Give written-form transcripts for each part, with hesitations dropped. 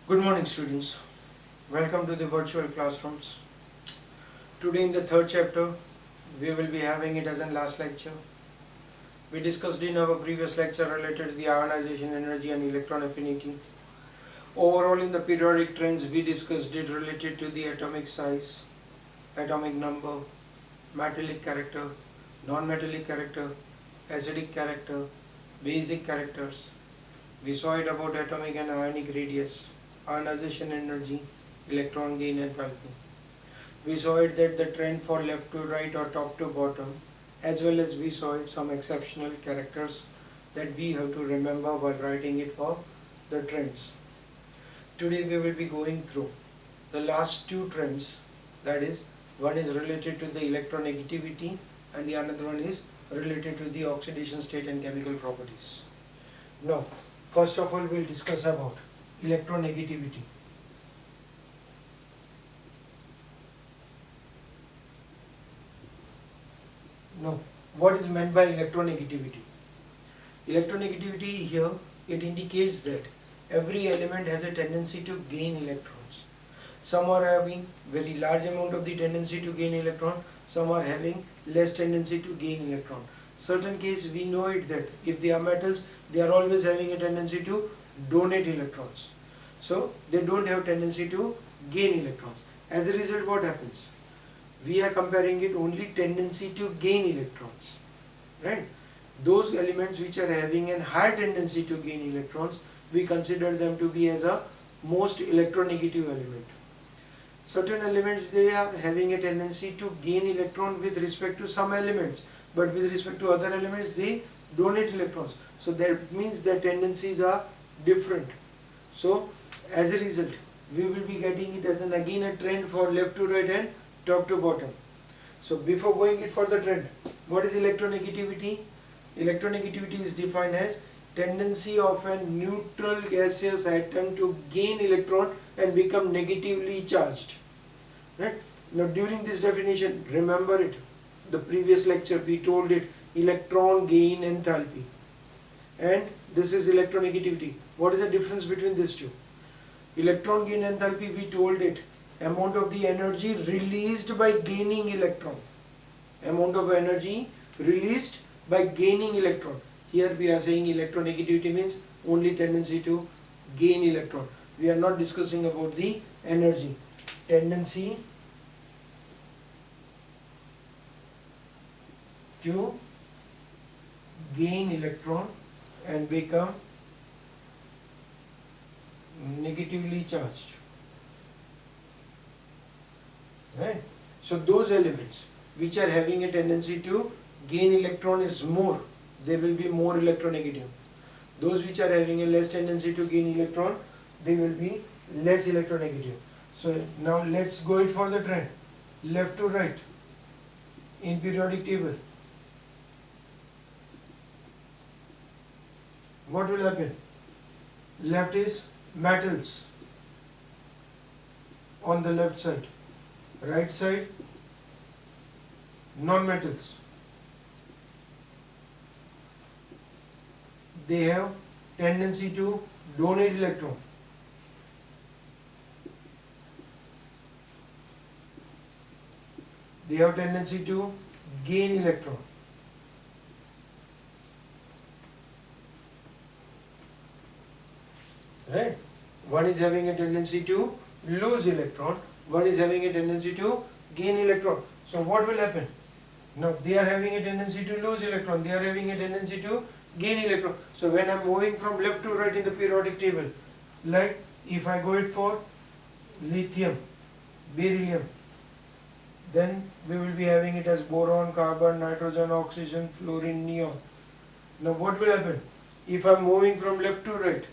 Good morning, students. Welcome to the virtual classrooms. Today, in the third chapter, we will be having it as a last lecture. We discussed in our previous lecture related to the ionization energy and electron affinity. Overall, in the periodic trends, we discussed it related to the atomic size, atomic number, metallic character, non-metallic character, acidic character, basic characters. We saw it about atomic and ionic radius, ionization energy, electron gain enthalpy. We saw it that the trend for left to right or top to bottom, as well as we saw it some exceptional characters that we have to remember while writing it for the trends. Today we will be going through the last two trends, that is, one is related to the electronegativity and the another one is related to the oxidation state and chemical properties. Now, first of all, we will discuss about electronegativity. Now, what is meant by electronegativity? Electronegativity here, it indicates that every element has a tendency to gain electrons. Some are having very large amount of the tendency to gain electron, some are having less tendency to gain electron. Certain case we know it that if they are metals, they are always having a tendency to donate electrons. So they don't have tendency to gain electrons. As a result, what happens? We are comparing it only tendency to gain electrons, right? Those elements which are having a high tendency to gain electrons, we consider them to be as a most electronegative element. Certain elements, they are having a tendency to gain electron with respect to some elements, but with respect to other elements they donate electrons. So that means their tendencies are different. So as a result, we will be getting it as again a trend for left to right and top to bottom. So before going it for the trend, what is electronegativity? Electronegativity is defined as tendency of a neutral gaseous atom to gain electron and become negatively charged. Right? Now during this definition, remember it, the previous lecture we told it electron gain enthalpy, and this is electronegativity. What is the difference between these two? Electron gain enthalpy, we told it amount of the energy released by gaining electron. Amount of energy released by gaining electron. Here we are saying electronegativity means only tendency to gain electron. We are not discussing about the energy. Tendency to gain electron and become negatively charged. Right? So those elements which are having a tendency to gain electron is more, they will be more electronegative. Those which are having a less tendency to gain electron, they will be less electronegative. So now let's go it for the trend, left to right in periodic table. What will happen? Left is metals on the left side, right side non-metals. They have tendency to donate electron. They have tendency to gain electron. Right? One is having a tendency to lose electron, one is having a tendency to gain electron. So what will happen? Now they are having a tendency to lose electron, they are having a tendency to gain electron. So when I am moving from left to right in the periodic table, like if I go it for lithium, beryllium, then we will be having it as boron, carbon, nitrogen, oxygen, fluorine, neon. Now what will happen? If I am moving from left to right,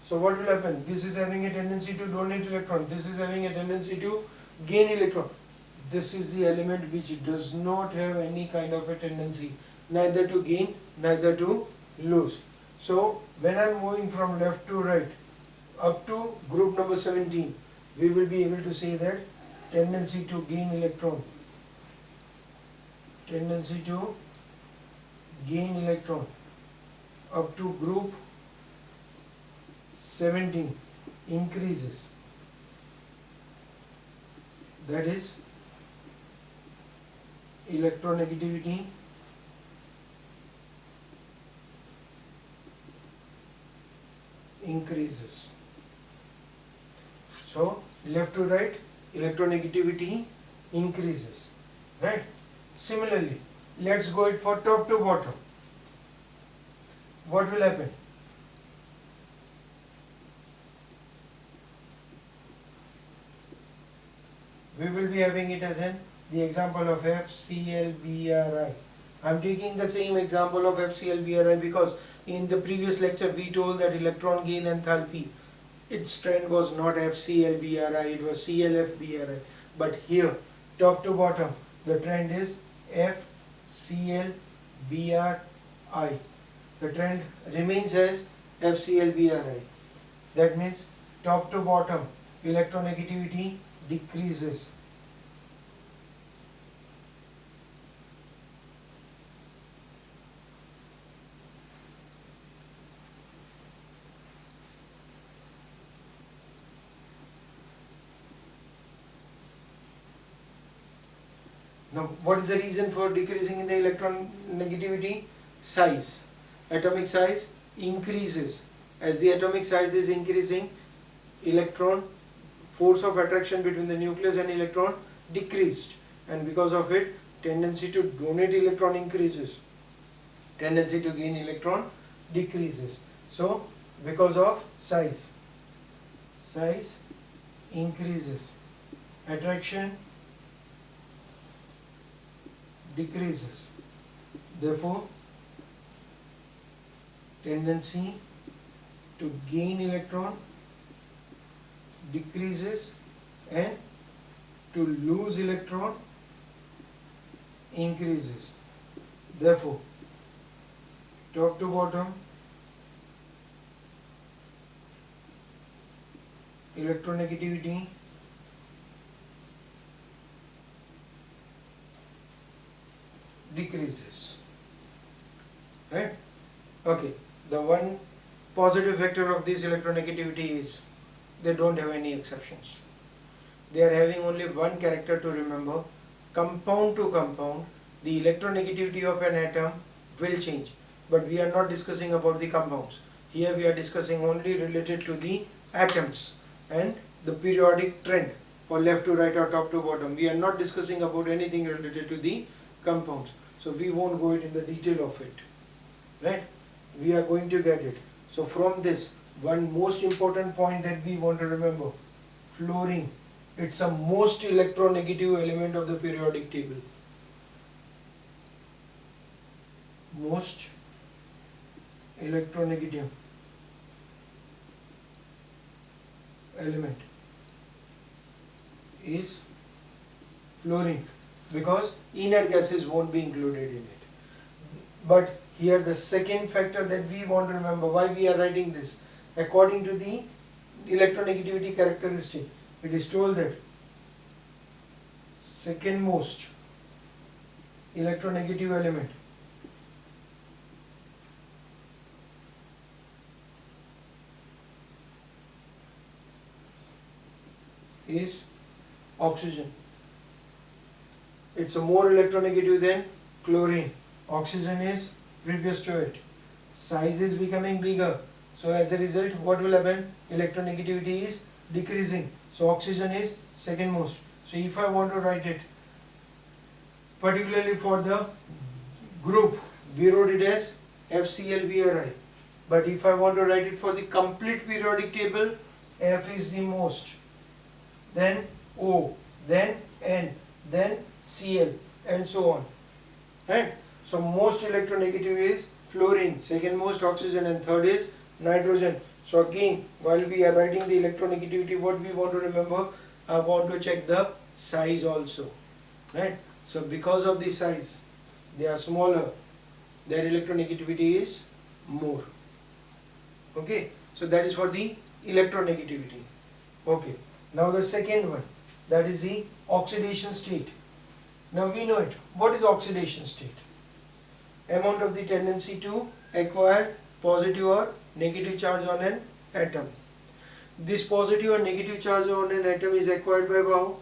so what will happen? This is having a tendency to donate electron, this is having a tendency to gain electron. This is the element which does not have any kind of a tendency, neither to gain, neither to lose. So when I am moving from left to right up to group number 17, we will be able to say that tendency to gain electron, tendency to gain electron up to group 17 increases. That is electronegativity increases. So left to right, electronegativity increases, right? Similarly, let's go it for top to bottom. What will happen? We will be having it as the example of FClBrI. I am taking the same example of FClBrI because in the previous lecture we told that electron gain enthalpy, its trend was not FClBrI, it was ClFBrI. But here, top to bottom, the trend is FClBrI. The trend remains as FClBrI. That means top to bottom, electronegativity decreases. Now, what is the reason for decreasing in the electron negativity? Size. Atomic size increases. As the atomic size is increasing, electron force of attraction between the nucleus and electron decreased, and because of it, tendency to donate electron increases. Tendency to gain electron decreases. So, because of size increases, attraction decreases. Therefore, tendency to gain electron decreases and to lose electron increases. Therefore, top to bottom, electronegativity decreases. Right? Okay. The one positive factor of this electronegativity is they don't have any exceptions. They are having only one character to remember. Compound to compound, the electronegativity of an atom will change. But we are not discussing about the compounds. Here we are discussing only related to the atoms and the periodic trend for left to right or top to bottom. We are not discussing about anything related to the compounds. So we won't go into the detail of it. Right? We are going to get it. So from this, one most important point that we want to remember, fluorine, it's a most electronegative element of the periodic table. Most electronegative element is fluorine, because inert gases won't be included in it. But here the second factor that we want to remember, why we are writing this, according to the electronegativity characteristic, it is told that second most electronegative element is oxygen. It's a more electronegative than chlorine. Oxygen is previous to it. Size is becoming bigger. So as a result, what will happen? Electronegativity is decreasing. So oxygen is second most. So if I want to write it, particularly for the group, we wrote it as FClBrI. But if I want to write it for the complete periodic table, F is the most, then O, then N, then Cl, and so on. Right? So most electronegative is fluorine, second most oxygen, and third is nitrogen. So again, while we are writing the electronegativity, what we want to remember, I want to check the size also. Right? So because of the size, they are smaller, their electronegativity is more. Okay, so that is for the electronegativity. Okay, now the second one, that is the oxidation state. Now we know it. What is oxidation state? Amount of the tendency to acquire positive or negative charge on an atom. This positive or negative charge on an atom is acquired by how?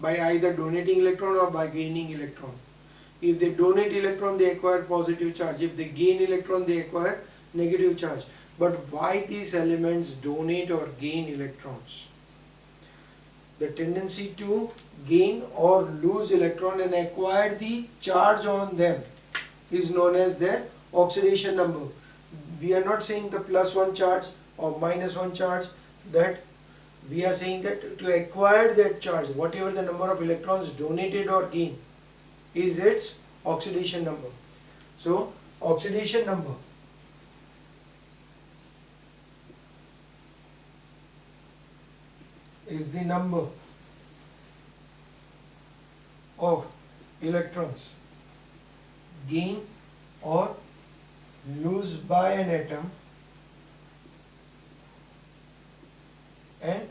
By either donating electron or by gaining electron. If they donate electron, they acquire positive charge. If they gain electron, they acquire negative charge. But why these elements donate or gain electrons? The tendency to gain or lose electron and acquire the charge on them is known as their oxidation number. We are not saying the +1 charge or -1 charge, that we are saying that to acquire that charge, whatever the number of electrons donated or gained, is its oxidation number. So oxidation number is the number of electrons gained or lose by an atom and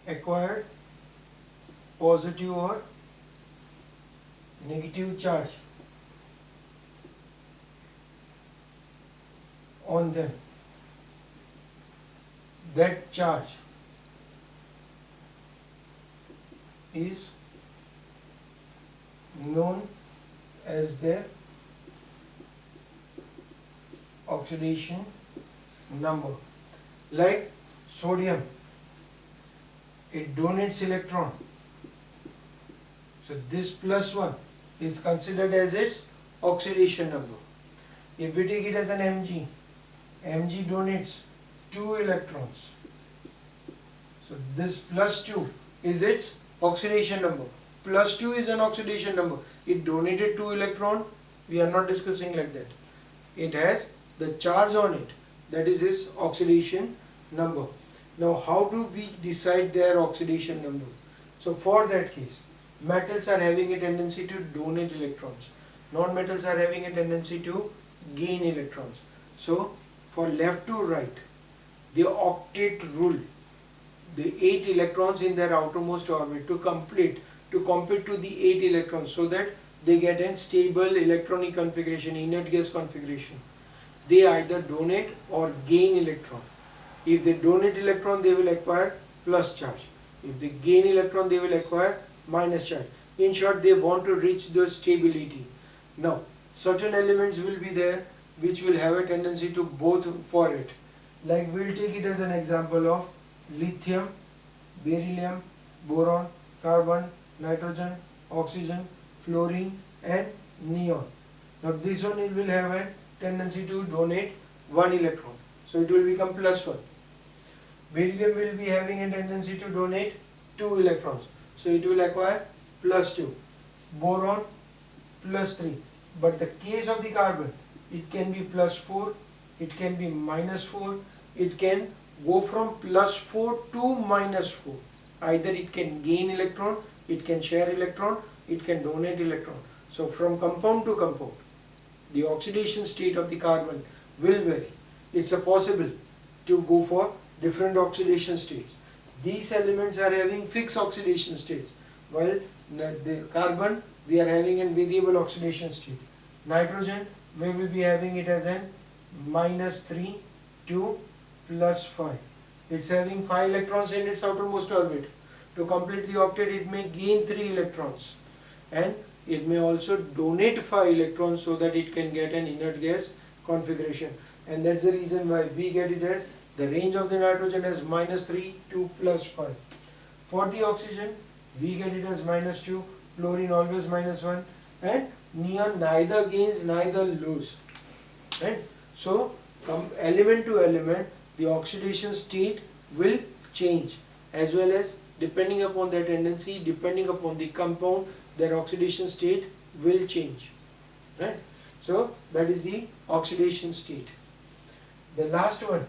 acquired positive or negative charge on them. That charge is known as their oxidation number. Like sodium, it donates electron, so this +1 is considered as its oxidation number. If we take it as an Mg, Mg donates 2 electrons, so this +2 is its oxidation number. +2 is an oxidation number. It donated 2 electron, we are not discussing like that. It has the charge on it, that is its oxidation number. Now how do we decide their oxidation number? So for that case, metals are having a tendency to donate electrons, non-metals are having a tendency to gain electrons. So for left to right, the octet rule, the 8 electrons in their outermost orbit to compete to the 8 electrons, so that they get a stable electronic configuration, inert gas configuration. They either donate or gain electron. If they donate electron, they will acquire plus charge. If they gain electron, they will acquire minus charge. In short, they want to reach the stability. Now, certain elements will be there which will have a tendency to both for it. Like we will take it as an example of lithium, beryllium, boron, carbon, nitrogen, oxygen, fluorine and neon. Now this one it will have a tendency to donate 1 electron, so it will become +1. Beryllium will be having a tendency to donate 2 electrons, so it will acquire +2. Boron +3. But the case of the carbon, it can be +4, it can be -4, it can go from +4 to -4. Either it can gain electron, it can share electron, it can donate electron. So from compound to compound, the oxidation state of the carbon will vary. It's a possible to go for different oxidation states. These elements are having fixed oxidation states, while the carbon we are having a variable oxidation state. Nitrogen we will be having it as an -3 to +5. It's having 5 electrons in its outermost orbit. To complete the octet, it may gain 3 electrons and it may also donate 5 electrons so that it can get an inert gas configuration. And that's the reason why we get it as the range of the nitrogen as -3 to +5. For the oxygen, we get it as -2, fluorine always -1, and neon neither gains neither lose. Right? So from element to element, the oxidation state will change, as well as depending upon their tendency, depending upon the compound, their oxidation state will change. Right? So that is the oxidation state. The last one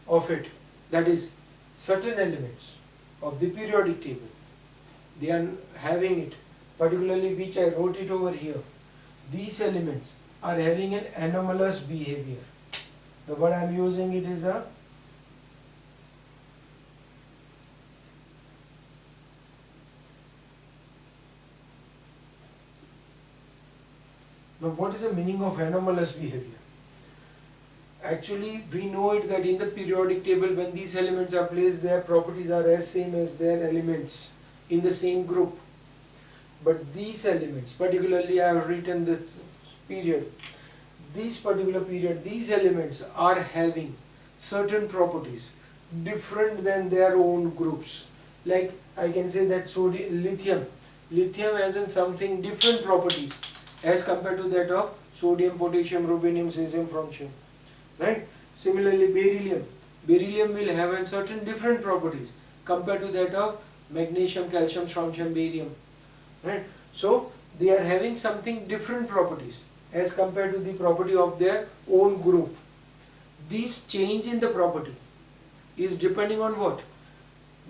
of it, that is certain elements of the periodic table, they are having it, particularly which I wrote it over here. These elements are having an anomalous behavior. The word I am using it is a Now what is the meaning of anomalous behavior? Actually we know it that in the periodic table when these elements are placed, their properties are as same as their elements in the same group. But these elements, particularly I have written this period, these particular period, these elements are having certain properties different than their own groups. Like I can say that lithium has in something different properties as compared to that of sodium, potassium, rubidium, cesium, francium. Right? Similarly, beryllium will have a certain different properties compared to that of magnesium, calcium, strontium, barium. Right? So they are having something different properties as compared to the property of their own group. This change in the property is depending on what?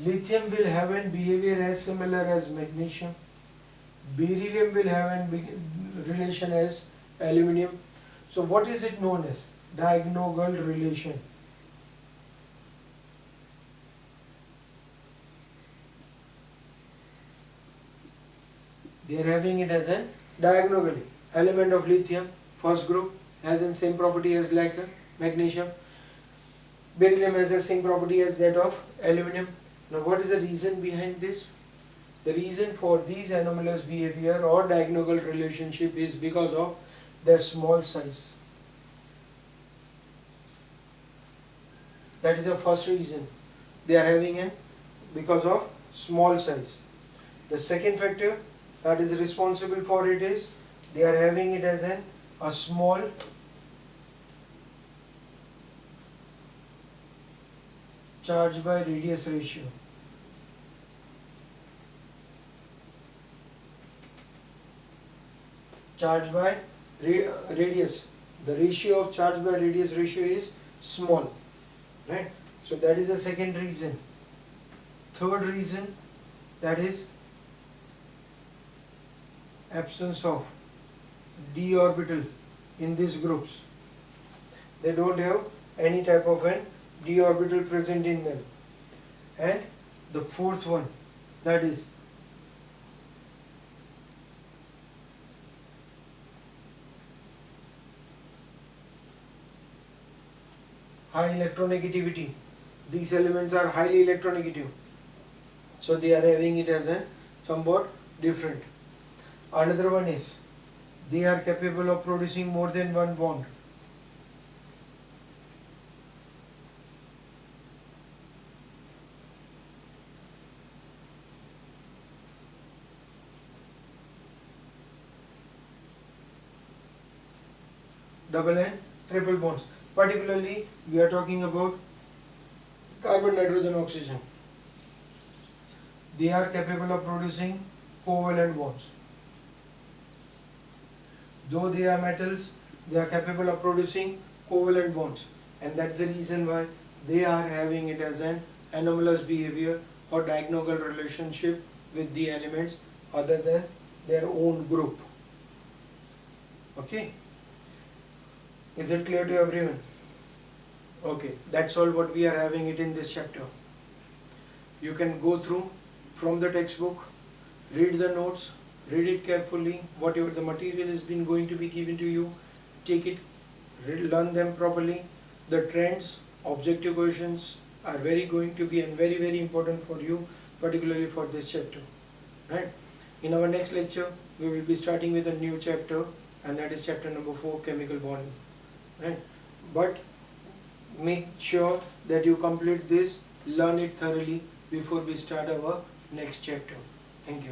Lithium will have a behavior as similar as magnesium. Beryllium will have a relation as aluminium. So what is it known as? Diagonal relation. They are having it as a diagonally. Element of lithium, first group, has the same property as like magnesium. Beryllium has the same property as that of aluminium. Now what is the reason behind this? The reason for these anomalous behavior or diagonal relationship is because of their small size. That is the first reason. They are having an because of small size. The second factor that is responsible for it is they are having it as a small charge by radius ratio. Charge by radius. The ratio of charge by radius ratio is small. Right? So that is the second reason. Third reason, that is absence of d orbital in these groups. They don't have any type of an d orbital present in them. And the fourth one, that is high electronegativity. These elements are highly electronegative, so they are having it as a somewhat different. Another one is they are capable of producing more than one bond. Double and triple bonds. Particularly we are talking about carbon, nitrogen, oxygen. They are capable of producing covalent bonds. Though they are metals, they are capable of producing covalent bonds, and that's the reason why they are having it as an anomalous behavior or diagonal relationship with the elements other than their own group. Okay, is it clear to everyone? Okay, that's all what we are having it in this chapter. You can go through from the textbook, read the notes, read it carefully, whatever the material has been going to be given to you, take it, learn them properly. The trends, objective questions are going to be and very important for you, particularly for this chapter. Right? In our next lecture, we will be starting with a new chapter, and that is chapter number 4, chemical bonding. Right? But make sure that you complete this, learn it thoroughly before we start our next chapter. Thank you.